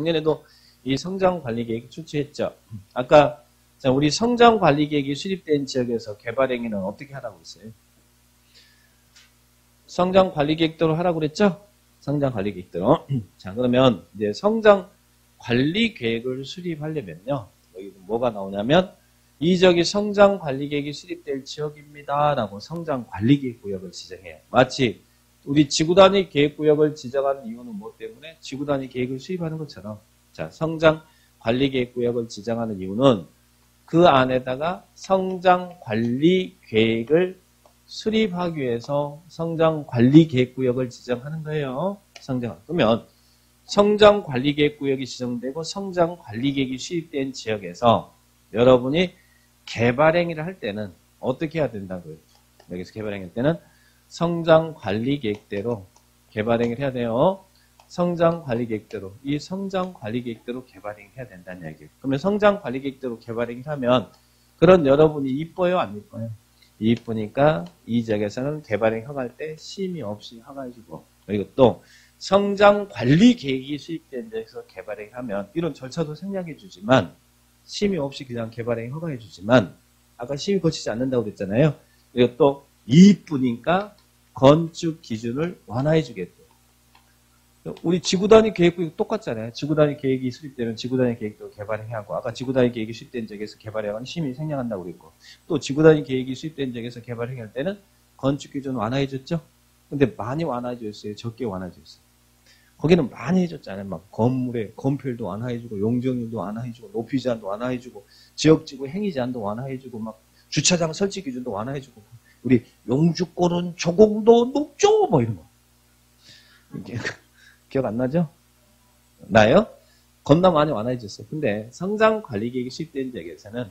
작년에도 이 성장관리계획 출시했죠. 아까 우리 성장관리계획이 수립된 지역에서 개발행위는 어떻게 하라고 했어요? 성장관리계획대로 하라고 그랬죠? 성장관리계획대로. 자, 그러면 이제 성장관리계획을 수립하려면요. 여기 뭐가 나오냐면 이 지역이 성장관리계획이 수립될 지역입니다. 라고 성장관리계획구역을 지정해요. 마치 우리 지구단위 계획구역을 지정하는 이유는 뭐 때문에? 지구단위 계획을 수립하는 것처럼. 자, 성장관리계획구역을 지정하는 이유는 그 안에다가 성장관리계획을 수립하기 위해서 성장관리계획구역을 지정하는 거예요. 그러면 성장관리계획구역이 지정되고 성장관리계획이 수립된 지역에서 여러분이 개발행위를 할 때는 어떻게 해야 된다고요? 여기서 개발행위 할 때는 성장관리계획대로 개발행위를 해야 돼요. 성장관리계획대로. 이 성장관리계획대로 개발행위 해야 된다는 얘기예요. 그러면 성장관리계획대로 개발행위를 하면 그런 여러분이 이뻐요? 안 이뻐요? 이쁘니까 이 지역에서는 개발행위 허가할 때 심의 없이 허가해주고, 그리고 또 성장관리계획이 수립된 데에서 개발행위 하면 이런 절차도 생략해주지만 심의 없이 그냥 개발행위 허가해주지만 아까 심의 거치지 않는다고 그랬잖아요. 그리고 또 이쁘니까 건축 기준을 완화해주겠대요. 우리 지구단위 계획도 똑같잖아요. 지구단위 계획이 수립되면 지구단위 계획도 개발행위하고, 아까 지구단위 계획이 수립된 지역에서 개발행위는 심의 생략한다고 그랬고, 또 지구단위 계획이 수립된 지역에서 개발행위할 때는 건축 기준 완화해줬죠. 근데 많이 완화해줬어요? 적게 완화해줬어요? 거기는 많이 해줬잖아요. 막 건물의 건폐율도 완화해주고, 용적률도 완화해주고, 높이 제한도 완화해주고, 지역지구 행위 제한도 완화해주고, 막 주차장 설치 기준도 완화해주고, 우리 용주권은 조공도 높죠, 뭐 이런 거. 기억 안 나죠? 나요? 겁나 많이 완화해줬어요. 근데 성장관리계획이 수립된 지역에서는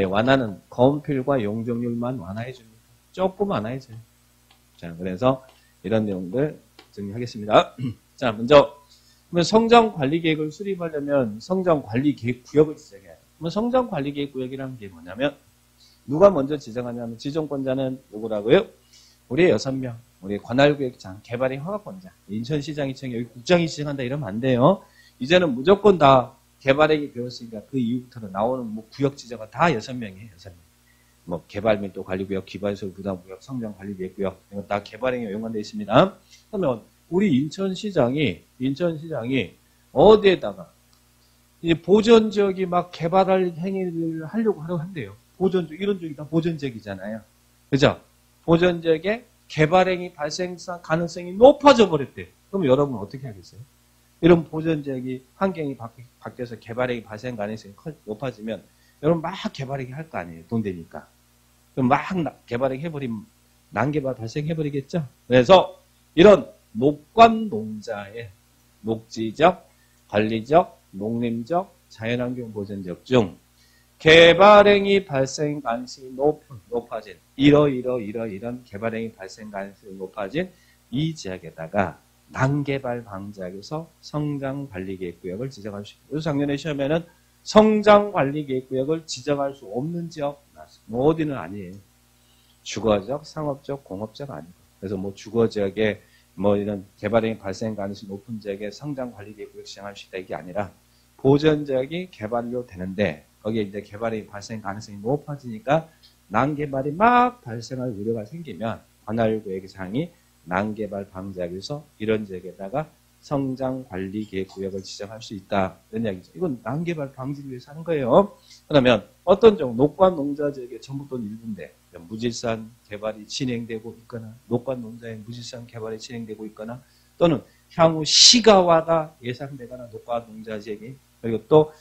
완화는 건폐율과 용적률만 완화해줍니다. 조금 완화해줘요. 자, 그래서 이런 내용들 정리하겠습니다. 자, 먼저 그러면 성장관리계획을 수립하려면 성장관리계획구역을 지정해야 돼요. 그러면 성장관리계획구역이라는 게 뭐냐면 누가 먼저 지정하냐면 지정권자는 누구라고요? 우리 6명. 우리 관할구역장, 개발행 허가권자, 인천시장이 지정, 여기 국장이 지정한다 이러면 안 돼요. 이제는 무조건 다 개발행위 배웠으니까 그 이후부터는 나오는 뭐 구역 지정은 다 6명이에요. 6명. 뭐 개발 및 또 관리구역, 기반시설 부담구역, 성장관리계획구역 이건 다 개발행위와 연관되어 있습니다. 그러면 우리 인천시장이 어디에다가 이제 보전지역이 막 개발할 행위를 하려고 한대요. 보전지역, 이런 지역이 다 보전지역이잖아요. 그죠? 보전지역에 개발행위 발생 가능성이 높아져 버렸대. 그럼 여러분 어떻게 하겠어요? 이런 보전지역이 환경이 바뀌어서 개발행위 발생 가능성이 높아지면 여러분 막 개발행위 할 거 아니에요. 돈 되니까. 그럼 막 개발행위 해버리면 난개발 발생해버리겠죠? 그래서 이런 녹관농자의 녹지적, 관리적, 농림적, 자연환경 보전지역 중 개발행위 발생 가능성이 높아진 이런 개발행위 발생 가능성이 높아진 이 지역에다가 난개발 방지하기위해서 성장관리계획구역을 지정할 수 있다. 그래서 작년에 시험에는 성장관리계획구역을 지정할 수 없는 지역 뭐 어디는 아니에요. 주거적, 상업적, 공업적 아니고. 그래서 뭐 주거지역에 뭐 이런 개발행위 발생 가능성이 높은 지역에 성장관리계획구역 지정할 수 있다 이게 아니라 보전지역이 개발로 되는데 거기에 이제 개발이 발생 가능성이 높아지니까 난개발이 막 발생할 우려가 생기면 관할구역장이 난개발 방지하기 위해서 이런 지역에다가 성장관리계획구역을 지정할 수 있다. 이런 이야기죠. 이건 난개발 방지를 위해서 하는 거예요. 그러면 어떤 종 녹관농자지역의 전부 또는 일부인데 무질산 개발이 진행되고 있거나 녹관농자의 무질산 개발이 진행되고 있거나 또는 향후 시가화가 예상되거나 녹관농자지역이 그리고 또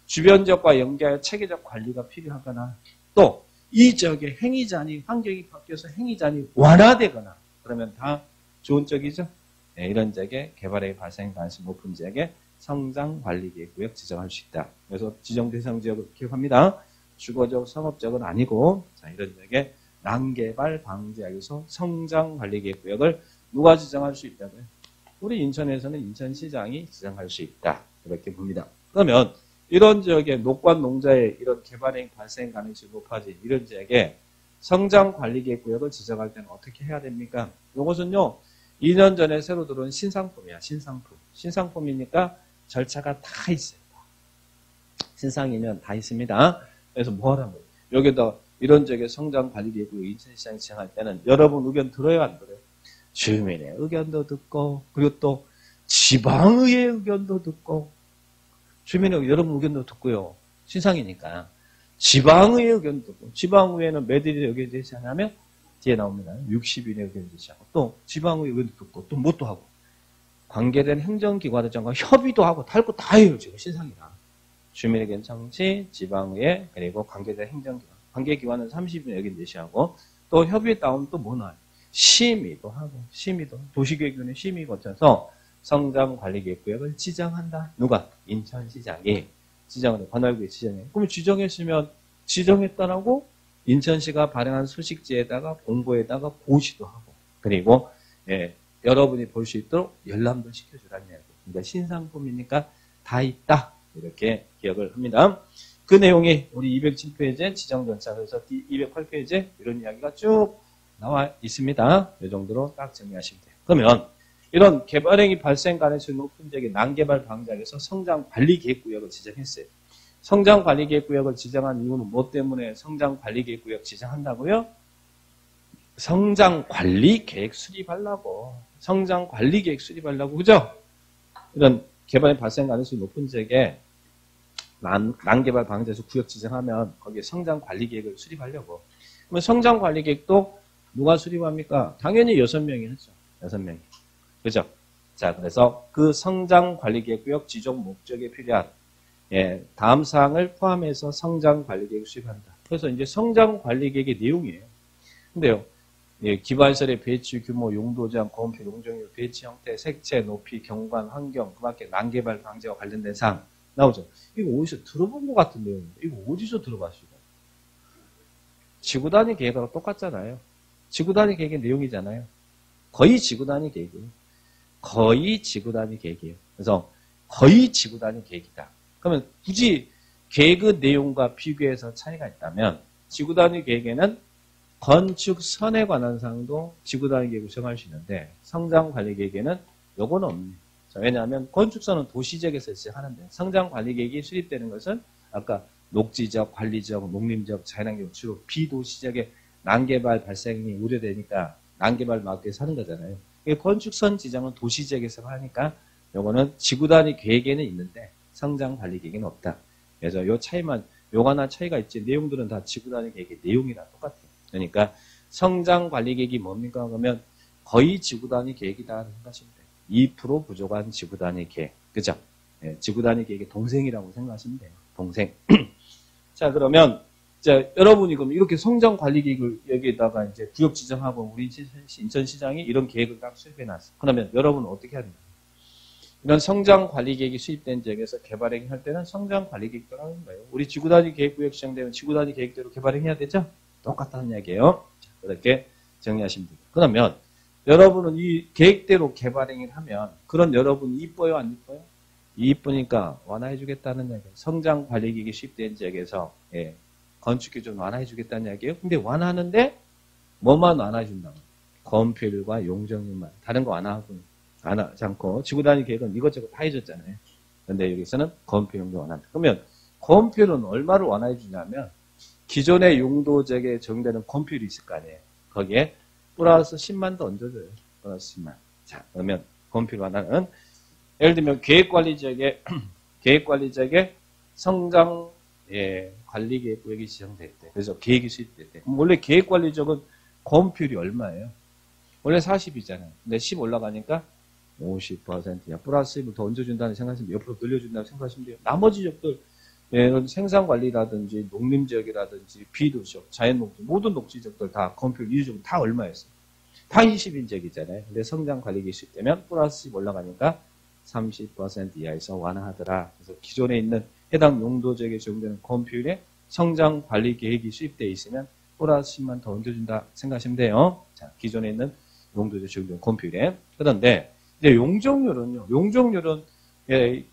주변 지역과 연계하여 체계적 관리가 필요하거나 또 이 지역의 행위잔이 환경이 바뀌어서 행위잔이 완화되거나 그러면 다 좋은 쪽이죠. 네, 이런 지역에 개발의 발생 가능성이 높은 지역에 성장관리계획구역 지정할 수 있다. 그래서 지정 대상 지역을 기억합니다. 주거적, 상업적은 아니고 자, 이런 지역에 난개발 방지하기 위해서 성장관리계획구역을 누가 지정할 수 있다고요? 우리 인천에서는 인천시장이 지정할 수 있다. 이렇게 봅니다. 그러면 이런 지역에 녹관농자의 이런 개발행위 발생 가능성이 높아진 이런 지역에 성장관리계획구역을 지정할 때는 어떻게 해야 됩니까? 이것은요. 2년 전에 새로 들어온 신상품이야. 신상품. 신상품이니까 절차가 다 있어요. 신상이면 다 있습니다. 그래서 뭐 하라는 거예요? 여기다 이런 적의 성장관리계획 인천시장이 지정할 때는 여러분 의견 들어요, 안 들어요? 주민의 의견도 듣고, 그리고 또 지방의회 의견도 듣고, 주민의 여러분 의견도 듣고요. 신상이니까. 지방의회 의견도 듣고, 지방의회는 몇일에 의견 제시하냐면, 뒤에 나옵니다. 60일에 의견 제시하고, 또 지방의회 의견도 듣고, 또 뭐 또 하고, 관계된 행정기관장과 협의도 하고, 다 할 거 다 해요, 지금 신상이라. 주민의견 청취, 지방의회, 그리고 관계된 행정기관. 관계기관은 30일 의견 제시하고, 또 협의에 따르면 또 뭐 나와요? 심의도 하고, 도시계획위원회 심의 거쳐서 성장관리계획구역을 지정한다. 누가? 인천시장이 지정을 해. 관할구에 지정해. 그럼 지정했으면 지정했다라고 인천시가 발행한 소식지에다가 공고에다가 고시도 하고, 그리고 여러분이 볼 수 있도록 열람도 시켜주라는 이야기. 그러니까 신상품이니까 다 있다. 이렇게 기억을 합니다. 그 내용이 우리 207페이지에 지정전차, 그래서 208페이지에 이런 이야기가 쭉 나와 있습니다. 이 정도로 딱 정리하시면 돼요. 그러면 이런 개발행위 발생 가능성이 높은 지역의 난개발 방지하기위해서 성장관리계획구역을 지정했어요. 성장관리계획구역을 지정한 이유는 뭐 때문에 성장관리계획구역 지정한다고요? 성장관리계획 수립하려고. 성장관리계획 수립하려고. 그죠? 이런 개발행위 발생 가능성이 높은 지역에 난개발 방지해서 구역 지정하면 거기에 성장관리계획을 수립하려고. 그러면 성장관리계획도 누가 수립합니까? 당연히 6명이 하죠. 6명이. 그죠? 자, 그래서 그 성장관리계획구역 지정 목적에 필요한 다음 사항을 포함해서 성장관리계획을 수립한다. 그래서 이제 성장관리계획의 내용이에요. 근데요, 기반시설의 배치 규모, 용도 제한, 건폐, 용적률, 배치 형태, 색채, 높이, 경관, 환경, 그 밖에 난개발 방지와 관련된 사항 나오죠. 이거 어디서 들어본 것 같은 내용인데 이거 어디서 들어봤어요? 지구단위 계획하고 똑같잖아요. 지구단위 계획의 내용이잖아요. 거의 지구단위 계획이에요. 거의 지구단위 계획이에요. 그래서 거의 지구단위 계획이다. 그러면 굳이 계획의 내용과 비교해서 차이가 있다면 지구단위 계획에는 건축선에 관한 사항도 지구단위 계획을 정할 수 있는데 성장관리계획에는 요거는 없네요. 왜냐하면 건축선은 도시지역에서 시작하는데 성장관리계획이 수립되는 것은 아까 녹지지역, 관리지역, 농림지역, 자연환경 주로 비도시지역에 난개발 발생이 우려되니까 난개발 막기 위해서 하는 거잖아요. 건축선 지정은 도시지역에서 하니까 요거는 지구단위 계획에는 있는데 성장관리계획에는 없다. 그래서 요 차이만 요거나 차이가 있지 내용들은 다 지구단위 계획의 내용이랑 똑같아요. 그러니까 성장관리계획이 뭡니까? 그러면 거의 지구단위 계획이다 생각하시면 돼요. 2% 부족한 지구단위 계획. 그죠? 지구단위 계획의 동생이라고 생각하시면 돼요. 동생. 자, 그러면 자, 여러분이 그럼 이렇게 성장관리계획을 여기에다가 이제 구역 지정하고 우리 인천시장이 이런 계획을 딱 수립해놨어. 그러면 여러분은 어떻게 해야 되나요? 이런 성장관리계획이 수립된 지역에서 개발행위 할 때는 성장관리계획대로 하는 거예요. 우리 지구단위 계획구역 지정되면 지구단위 계획대로 개발행위해야 되죠? 똑같다는 이야기예요. 자, 그렇게 정리하시면 돼요. 그러면 여러분은 이 계획대로 개발행위를 하면 그런 여러분 이뻐요, 안 이뻐요? 이쁘니까 완화해주겠다는 이야기예요. 성장관리계획이 수립된 지역에서 건축기준 완화해주겠다는 이야기예요. 근데 완화하는데 뭐만 완화해준다고? 건폐율과 용적률만. 다른 거 완화하지 않고 지구단위 계획은 이것저것 다 해줬잖아요. 근데 여기서는 건폐 용도 완화한다. 그러면 건폐율은 얼마를 완화해주냐면 기존의 용도지역에 적용되는 건폐율이 있을 거 아니에요. 거기에 플러스 10만 더 얹어줘요. 플러스 10만. 자, 그러면 건폐율 완화는 예를 들면 계획관리지역에 성장 관리계획구역이 지정될 때, 그래서 계획이 수립될 때, 원래 계획관리지역은 건폐율이 얼마예요? 원래 40이잖아요. 근데 10 올라가니까 50%야. 플러스 10을 더 얹어준다는 생각하시면 옆으로 늘려준다는 생각하시면 돼요. 나머지 지역들 생산관리라든지 농림지역이라든지 비도시역, 자연녹지 모든 녹지지역들 다 건폐율 이주적으로 다 얼마였어요? 다 20인 지역이잖아요. 근데 성장관리계획이 수립되면 플러스 10 올라가니까 30% 이하에서 완화하더라. 그래서 기존에 있는 해당 용도지역에 적용되는 건폐율에 성장관리계획이 수립되어 있으면 플러스 10만 더 얹어준다 생각하시면 돼요. 자, 기존에 있는 용도지역에 적용되는 건폐율에. 그런데 이제 용적률은요. 용적률은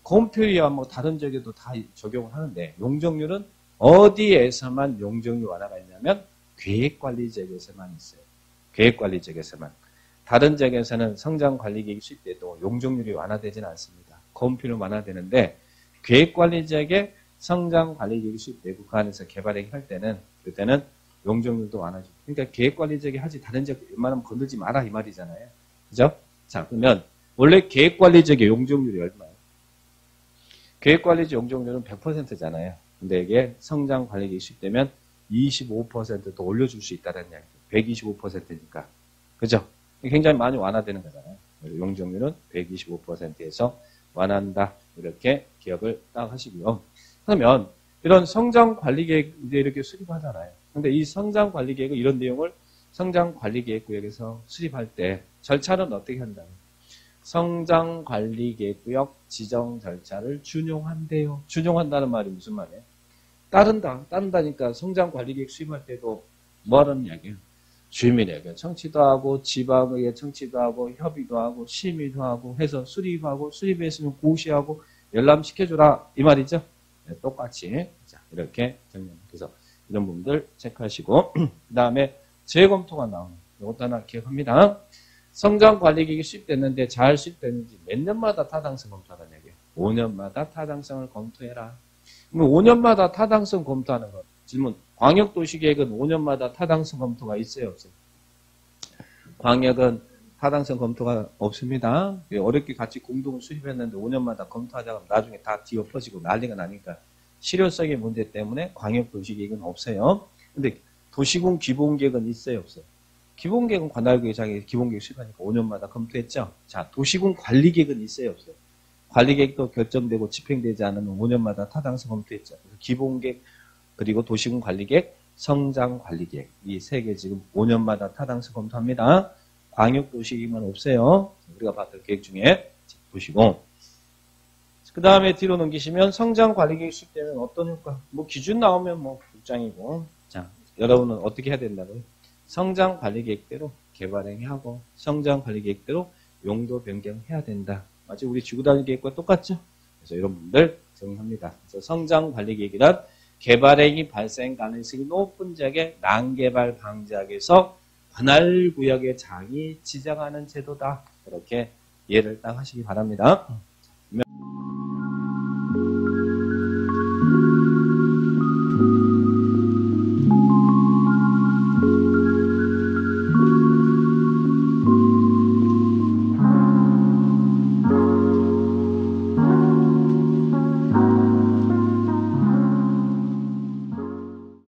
건폐율이야 뭐 다른 지역에도 다 적용을 하는데 용적률은 어디에서만 용적률 완화가 있냐면 계획관리지역에서만 있어요. 계획관리지역에서만. 다른 지역에서는 성장관리계획이 수립돼도 용적률이 완화되지는 않습니다. 건폐율은 완화되는데 계획관리지역에 성장관리계획이 수립되고 그 안에서 개발행위 할 때는 그때는 용적률도 완화죠. 그러니까 계획관리지역에 하지 다른 지역 웬만하면 건들지 마라 이 말이잖아요. 그죠? 자 그러면 원래 계획관리지역의 용적률이 얼마예요? 계획관리지역 용적률은 100%잖아요. 근데 이게 성장관리계획이 수립되면 25%더 올려줄 수 있다는 이야기죠. 125%니까. 그죠? 굉장히 많이 완화되는 거잖아요. 용적률은 125%에서 완화한다. 이렇게 기억을 딱 하시고요. 그러면 이런 성장관리계획 이제 이렇게 수립하잖아요. 근데 이 성장관리계획은 이런 내용을 성장관리계획구역에서 수립할 때 절차는 어떻게 한다면 성장관리계획구역 지정 절차를 준용한대요. 준용한다는 말이 무슨 말이에요? 따른다니까 성장관리계획 수립할 때도 뭐 하는 이야기예요? 주민에게 청취도 하고 지방의회 청취도 하고 협의도 하고 심의도 하고 해서 수립하고 수립했으면 고시하고 열람시켜주라 이 말이죠. 네, 똑같이 자, 이렇게 그래서 이런 부분들 체크하시고 그 다음에 재검토가 나오는 이것도 하나 기억합니다. 성장관리계획이 수립됐는데 잘 수립됐는지 몇 년마다 타당성 검토하는 얘기예요. 5년마다 타당성을 검토해라. 그럼 5년마다 타당성 검토하는 것 질문. 광역도시계획은 5년마다 타당성 검토가 있어요, 없어요? 광역은 타당성 검토가 없습니다. 어렵게 같이 공동을 수립했는데 5년마다 검토하자가 나중에 다 뒤엎어지고 난리가 나니까 실효성의 문제 때문에 광역도시계획은 없어요. 근데 도시군 기본계획은 있어요, 없어요? 기본계획은 관할구역장에 기본계획 수립하니까 5년마다 검토했죠. 자, 도시군 관리계획은 있어요, 없어요? 관리계획도 결정되고 집행되지 않으면 5년마다 타당성 검토했죠. 그래서 기본계획 그리고 도시군 관리계획, 성장관리계획 이 세 개 지금 5년마다 타당성 검토합니다. 광역도시계획만 없어요. 우리가 봤던 계획 중에 보시고 그 다음에 뒤로 넘기시면 성장관리계획 수립되면 어떤 효과? 뭐 기준 나오면 뭐 복장이고 자 여러분은 어떻게 해야 된다고요? 성장관리계획대로 개발행위하고 성장관리계획대로 용도 변경해야 된다. 마치 우리 지구단위계획과 똑같죠? 그래서 이런 분들 정리합니다. 그래서 성장관리계획이란 개발행위 발생 가능성이 높은 지역의 난개발 방지하기 위해서 관할구역의 장이 지정하는 제도다. 이렇게 이해를 딱 하시기 바랍니다.